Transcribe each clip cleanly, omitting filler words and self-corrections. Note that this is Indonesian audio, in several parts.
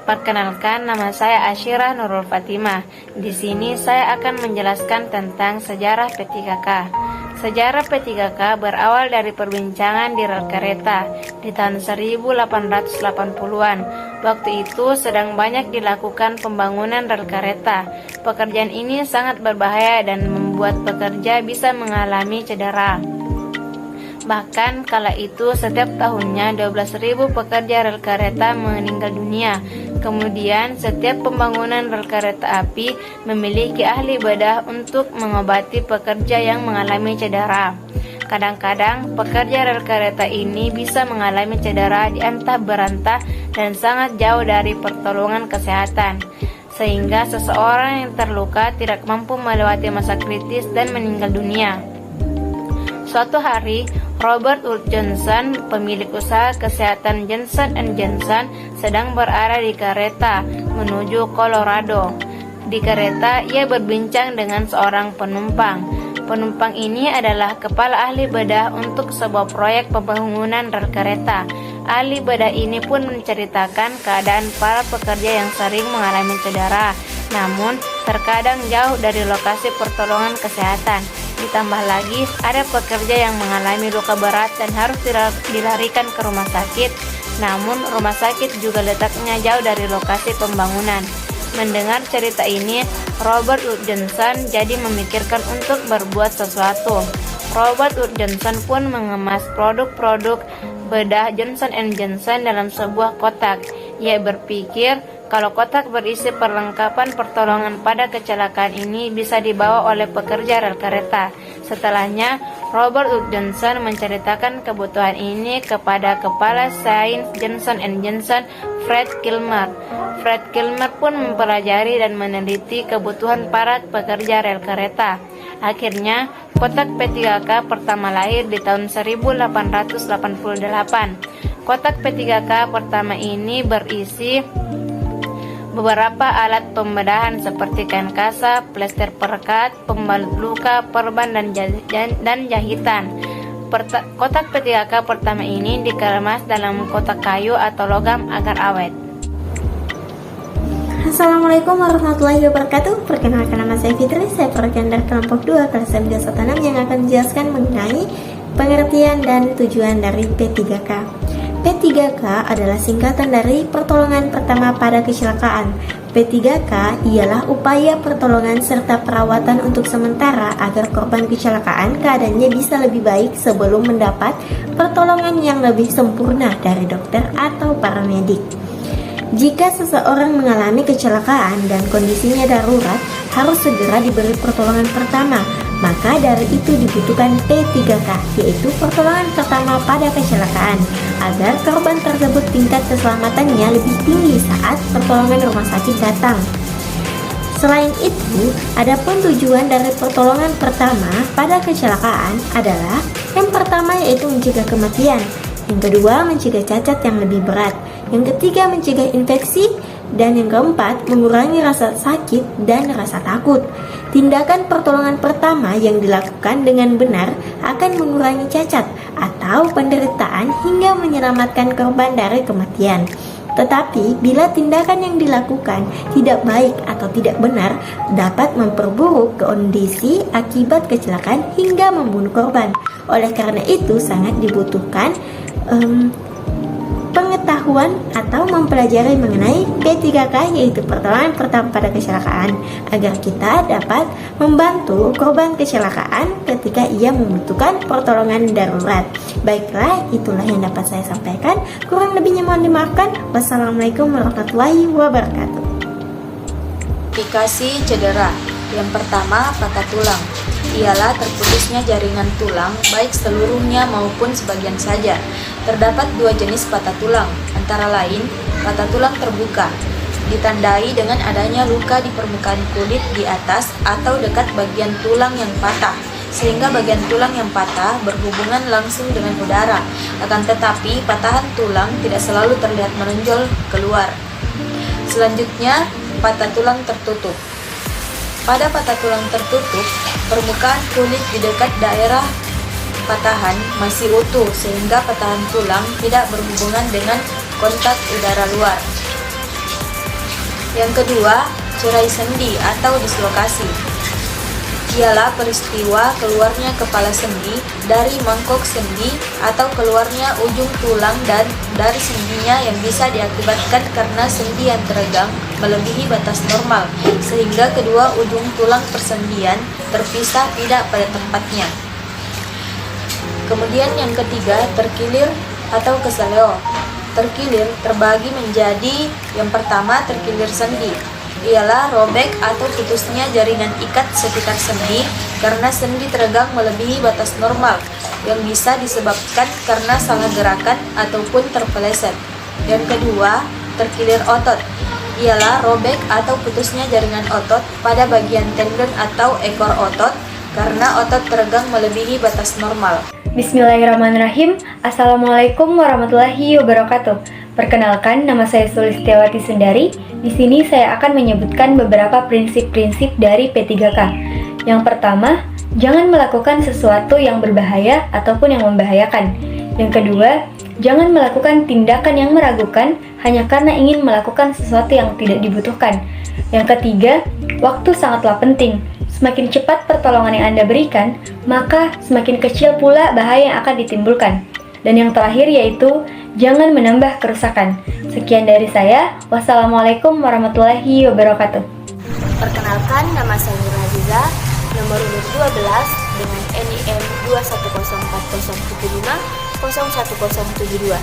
Perkenalkan, nama saya Asyirah Nurul Fatimah. Di sini saya akan menjelaskan tentang sejarah P3K. Sejarah P3K berawal dari perbincangan di rel kereta di tahun 1880-an. Waktu itu sedang banyak dilakukan pembangunan rel kereta. Pekerjaan ini sangat berbahaya dan membuat pekerja bisa mengalami cedera. Bahkan kala itu setiap tahunnya 12.000 pekerja rel kereta meninggal dunia. Kemudian setiap pembangunan rel kereta api memiliki ahli bedah untuk mengobati pekerja yang mengalami cedera. Kadang-kadang pekerja rel kereta ini bisa mengalami cedera di antah berantah dan sangat jauh dari pertolongan kesehatan, sehingga seseorang yang terluka tidak mampu melewati masa kritis dan meninggal dunia. Suatu hari, Robert Wood Johnson, pemilik usaha kesehatan Johnson & Johnson, sedang berada di kereta menuju Colorado. Di kereta, ia berbincang dengan seorang penumpang. Penumpang ini adalah kepala ahli bedah untuk sebuah proyek pembangunan rel kereta. Ahli bedah ini pun menceritakan keadaan para pekerja yang sering mengalami cedera, namun terkadang jauh dari lokasi pertolongan kesehatan. Ditambah lagi, ada pekerja yang mengalami luka berat dan harus dilarikan ke rumah sakit, namun rumah sakit juga letaknya jauh dari lokasi pembangunan. Mendengar cerita ini, Robert Wood Johnson jadi memikirkan untuk berbuat sesuatu. Robert Wood Johnson pun mengemas produk-produk bedah Johnson & Johnson dalam sebuah kotak. Ia berpikir kalau kotak berisi perlengkapan pertolongan pada kecelakaan ini bisa dibawa oleh pekerja rel kereta. Setelahnya, Robert Wood Johnson menceritakan kebutuhan ini kepada kepala sains Johnson & Johnson, Fred Kilmer. Fred Kilmer pun mempelajari dan meneliti kebutuhan para pekerja rel kereta. Akhirnya, kotak P3K pertama lahir di tahun 1888. Kotak P3K pertama ini berisi beberapa alat pembedahan seperti kain kasa, plester perekat, pembalut luka, perban, dan jahitan. Kotak P3K pertama ini dikemas dalam kotak kayu atau logam agar awet. Assalamualaikum warahmatullahi wabarakatuh. Perkenalkan, nama saya Fitri. Saya perwakilan dari kelompok 2 kelas 916 yang akan menjelaskan mengenai pengertian dan tujuan dari P3K. P3K adalah singkatan dari pertolongan pertama pada kecelakaan. P3K ialah upaya pertolongan serta perawatan untuk sementara agar korban kecelakaan keadaannya bisa lebih baik sebelum mendapat pertolongan yang lebih sempurna dari dokter atau paramedik. Jika seseorang mengalami kecelakaan dan kondisinya darurat, harus segera diberi pertolongan pertama. Maka dari itu dibutuhkan P3K, yaitu pertolongan pertama pada kecelakaan, agar korban tersebut tingkat keselamatannya lebih tinggi saat pertolongan rumah sakit datang. Selain itu, adapun tujuan dari pertolongan pertama pada kecelakaan adalah yang pertama yaitu mencegah kematian, yang kedua mencegah cacat yang lebih berat, yang ketiga mencegah infeksi, dan yang keempat mengurangi rasa sakit dan rasa takut. Tindakan pertolongan pertama yang dilakukan dengan benar akan mengurangi cacat atau penderitaan hingga menyelamatkan korban dari kematian. Tetapi bila tindakan yang dilakukan tidak baik atau tidak benar, dapat memperburuk kondisi akibat kecelakaan hingga membunuh korban. Oleh karena itu sangat dibutuhkan pengetahuan atau mempelajari mengenai P3K, yaitu pertolongan pertama pada kecelakaan, agar kita dapat membantu korban kecelakaan ketika ia membutuhkan pertolongan darurat. Baiklah, itulah yang dapat saya sampaikan. Kurang lebihnya mohon dimaafkan. Wassalamualaikum warahmatullahi wabarakatuh. Indikasi cedera. Yang pertama, patah tulang. Ialah terputusnya jaringan tulang, baik seluruhnya maupun sebagian saja. Terdapat dua jenis patah tulang, antara lain patah tulang terbuka, ditandai dengan adanya luka di permukaan kulit di atas atau dekat bagian tulang yang patah, sehingga bagian tulang yang patah berhubungan langsung dengan udara. Akan tetapi, patahan tulang tidak selalu terlihat menonjol keluar. Selanjutnya, patah tulang tertutup. Pada patah tulang tertutup, permukaan kulit di dekat daerah patahan masih utuh sehingga patahan tulang tidak berhubungan dengan kontak udara luar. Yang kedua, cerai sendi atau dislokasi. Ialah peristiwa keluarnya kepala sendi dari mangkok sendi atau keluarnya ujung tulang dan dari sendinya yang bisa diakibatkan karena sendi yang teregang melebihi batas normal sehingga kedua ujung tulang persendian terpisah tidak pada tempatnya. Kemudian yang ketiga, terkilir atau keseleo. Terkilir terbagi menjadi yang pertama terkilir sendi. Ialah robek atau putusnya jaringan ikat sekitar sendi karena sendi teregang melebihi batas normal yang bisa disebabkan karena salah gerakan ataupun terpeleset. Yang kedua, terkilir otot. Ialah robek atau putusnya jaringan otot pada bagian tendon atau ekor otot karena otot teregang melebihi batas normal. Bismillahirrahmanirrahim. Assalamualaikum warahmatullahi wabarakatuh. Perkenalkan, nama saya Sulistiawati Sundari. Di sini saya akan menyebutkan beberapa prinsip-prinsip dari P3K. Yang pertama, jangan melakukan sesuatu yang berbahaya ataupun yang membahayakan. Yang kedua, jangan melakukan tindakan yang meragukan hanya karena ingin melakukan sesuatu yang tidak dibutuhkan. Yang ketiga, waktu sangatlah penting. Semakin cepat pertolongan yang Anda berikan, maka semakin kecil pula bahaya yang akan ditimbulkan. Dan yang terakhir yaitu, jangan menambah kerusakan. Sekian dari saya. Wassalamualaikum warahmatullahi wabarakatuh. Perkenalkan, nama saya Nur Aziza, nomor urut 12 dengan NIM 2104075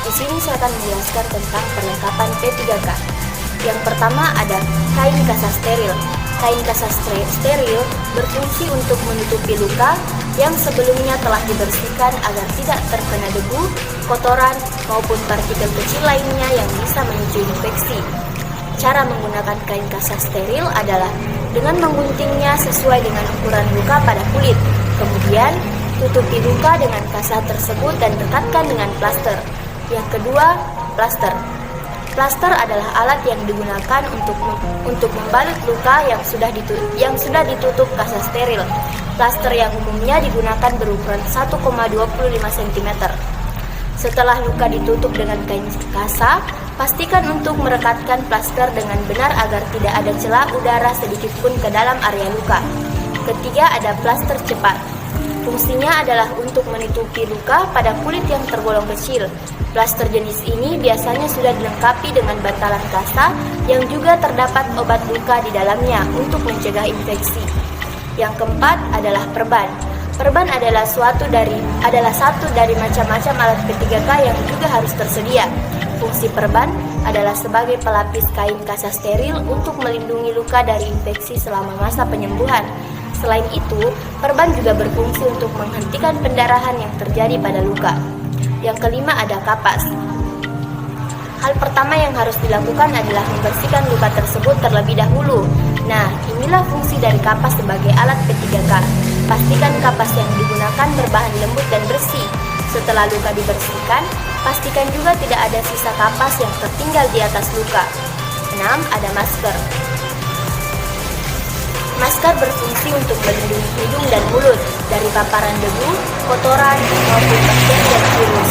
Di sini saya akan menjelaskan tentang perlengkapan P3K. Yang pertama ada kain kasa steril. Kain kasa steril berfungsi untuk menutupi luka yang sebelumnya telah dibersihkan agar tidak terkena debu, kotoran, maupun partikel kecil lainnya yang bisa memicu infeksi. Cara menggunakan kain kasa steril adalah dengan mengguntingnya sesuai dengan ukuran luka pada kulit. Kemudian, tutupi luka dengan kasa tersebut dan dekatkan dengan plaster. Yang kedua, plaster. Plaster adalah alat yang digunakan untuk membalut luka yang sudah ditutup kasa steril. Plaster yang umumnya digunakan berukuran 1,25 cm. Setelah luka ditutup dengan kain kasa, pastikan untuk merekatkan plaster dengan benar agar tidak ada celah udara sedikit pun ke dalam area luka. Ketiga, ada plaster cepat. Fungsinya adalah untuk menutupi luka pada kulit yang tergolong kecil. Plaster jenis ini biasanya sudah dilengkapi dengan bantalan kasa yang juga terdapat obat luka di dalamnya untuk mencegah infeksi. Yang keempat adalah perban. Perban adalah satu dari macam-macam alat P3K yang juga harus tersedia. Fungsi perban adalah sebagai pelapis kain kasa steril untuk melindungi luka dari infeksi selama masa penyembuhan. Selain itu, perban juga berfungsi untuk menghentikan pendarahan yang terjadi pada luka. Yang kelima ada kapas. Hal pertama yang harus dilakukan adalah membersihkan luka tersebut terlebih dahulu. Nah, inilah fungsi dari kapas sebagai alat P3K. Pastikan kapas yang digunakan berbahan lembut dan bersih. Setelah luka dibersihkan, pastikan juga tidak ada sisa kapas yang tertinggal di atas luka. 6. Ada masker. Masker berfungsi untuk melindungi hidung dan mulut dari paparan debu, kotoran, maupun bakteri dan virus.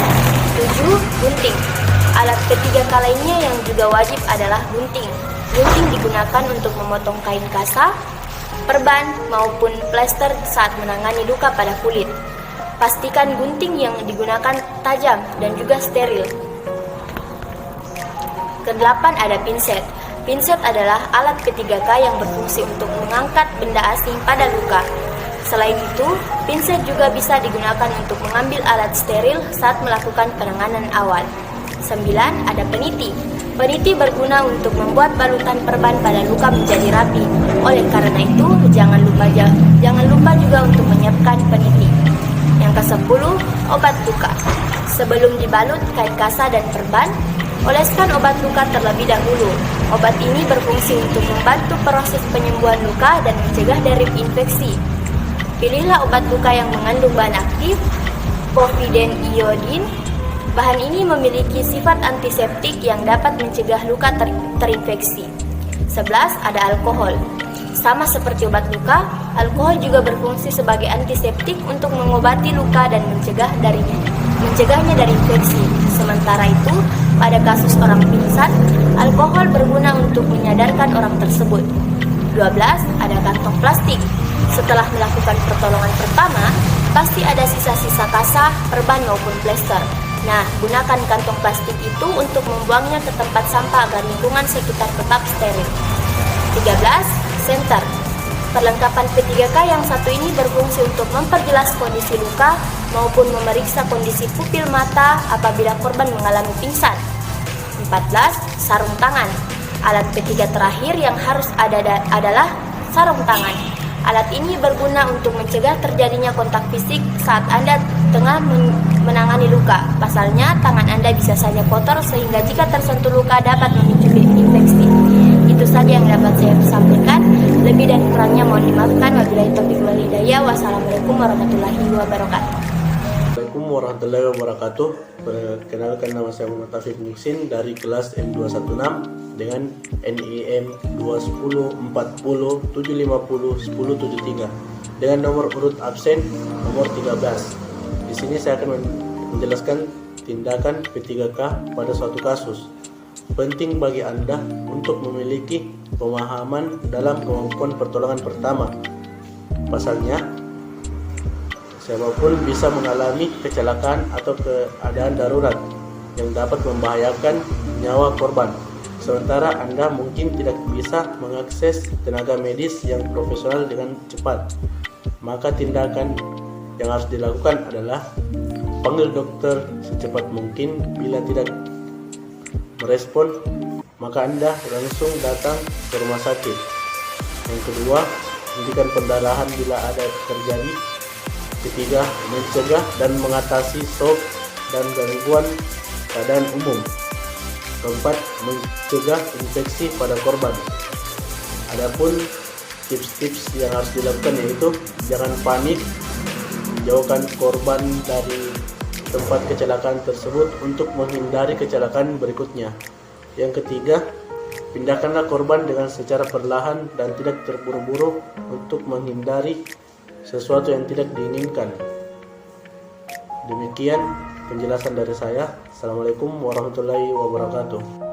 7. Gunting. Alat P3K lainnya yang juga wajib adalah gunting. Gunting digunakan untuk memotong kain kasa, perban, maupun plester saat menangani luka pada kulit. Pastikan gunting yang digunakan tajam dan juga steril. Kedelapan ada pinset. Pinset adalah alat P3K yang berfungsi untuk mengangkat benda asing pada luka. Selain itu, pinset juga bisa digunakan untuk mengambil alat steril saat melakukan penanganan awal. 9. Ada peniti. Peniti berguna untuk membuat balutan perban pada luka menjadi rapi. Oleh karena itu, jangan lupa juga untuk menyiapkan peniti. Yang ke-10, obat luka. Sebelum dibalut kain kasa dan perban, oleskan obat luka terlebih dahulu. Obat ini berfungsi untuk membantu proses penyembuhan luka dan mencegah dari infeksi. Pilihlah obat luka yang mengandung bahan aktif, povidone iodine. Bahan ini memiliki sifat antiseptik yang dapat mencegah luka terinfeksi. 11. Ada alkohol. Sama seperti obat luka, alkohol juga berfungsi sebagai antiseptik untuk mengobati luka dan mencegah dari mencegahnya dari infeksi. Sementara itu, pada kasus orang pingsan, alkohol berguna untuk menyadarkan orang tersebut. 12. Ada kantong plastik. Setelah melakukan pertolongan pertama, pasti ada sisa-sisa kasah, perban maupun plester. Nah, gunakan kantong plastik itu untuk membuangnya ke tempat sampah agar lingkungan sekitar tetap steril. 13. Senter. Perlengkapan P3K yang satu ini berfungsi untuk memperjelas kondisi luka maupun memeriksa kondisi pupil mata apabila korban mengalami pingsan. 14. Sarung tangan. Alat P3 terakhir yang harus ada adalah sarung tangan. Alat ini berguna untuk mencegah terjadinya kontak fisik saat Anda tengah menangani luka. Pasalnya, tangan Anda bisa saja kotor sehingga jika tersentuh luka dapat memicu infeksi. Itu saja yang dapat saya sampaikan. Lebih dan kurangnya mohon dimaafkan. Wabillahi taufiq wal hidayah. Wassalamualaikum warahmatullahi wabarakatuh. Assalamualaikum warahmatullahi wabarakatuh. Perkenalkan, nama saya Muhammad Taufik Muksin dari kelas M216 dengan NIM 21040750173 dengan nomor urut absen nomor 13. Di sini saya akan menjelaskan tindakan P3K pada suatu kasus. Penting bagi Anda untuk memiliki pemahaman dalam kemampuan pertolongan pertama. Pasalnya, siapapun bisa mengalami kecelakaan atau keadaan darurat yang dapat membahayakan nyawa korban. Sementara Anda mungkin tidak bisa mengakses tenaga medis yang profesional dengan cepat. Maka tindakan yang harus dilakukan adalah panggil dokter secepat mungkin. Bila tidak merespon, maka Anda langsung datang ke rumah sakit. Yang kedua, hentikan pendarahan bila ada terjadi. Ketiga, mencegah dan mengatasi shock dan gangguan keadaan umum. Keempat, mencegah infeksi pada korban. Adapun tips-tips yang harus dilakukan yaitu jangan panik, jauhkan korban dari tempat kecelakaan tersebut untuk menghindari kecelakaan berikutnya. Yang ketiga, pindahkanlah korban dengan secara perlahan dan tidak terburu-buru untuk menghindari sesuatu yang tidak diinginkan. Demikian penjelasan dari saya. Assalamualaikum warahmatullahi wabarakatuh.